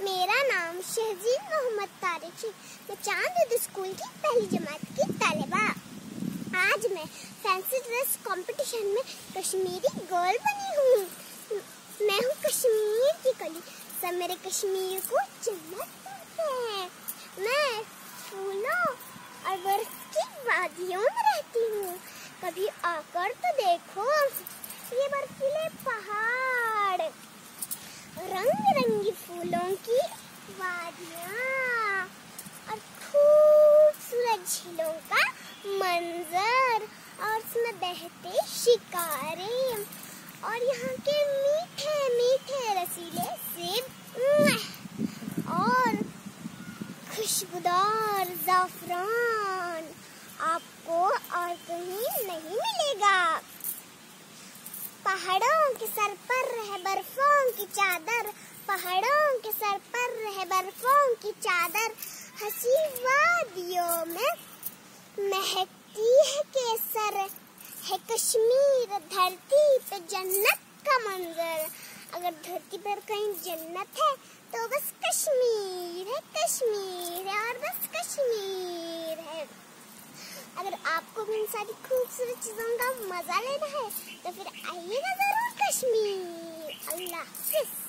मेरा नाम शहजीद मोहम्मद तारिक है। मैं चांद स्कूल की पहली जमात की तालिबा। आज मैं फैंसी ड्रेस कंपटीशन में कश्मीरी गर्ल बनी हूँ। मैं हूँ कश्मीर की कली, सब मेरे कश्मीर को जन्नत कहते हैं। मैं फूलों और बर्फ की वादियों में रहती हूँ। कभी आकर तो देखो ये बर्फीले पहाड़, रंग बिरंगी फूलों की वादियाँ और खूबसूरत झीलों का मंजर और उसमें बहते शिकारे और यहाँ के मीठे मीठे रसीले सेब और खुशबूदार ज़ाफ़रान आपको और कहीं नहीं मिलेगा। पहाड़ों के सर पर रहे बर्फों की चादर, पहाड़ों के सर पर रहे बर्फों की चादर, हंसी वादियों में महकती है केसर, है कश्मीर धरती पे जन्नत का मंजर। अगर धरती पर कहीं जन्नत है तो बस कश्मीर है, कश्मीर है और बस कश्मीर है। अगर आपको भी इन सारी खूबसूरत चीजों का मजा लेना है तो फिर आइएगा जरूर कश्मीर। अल्लाह हाफ़िज़।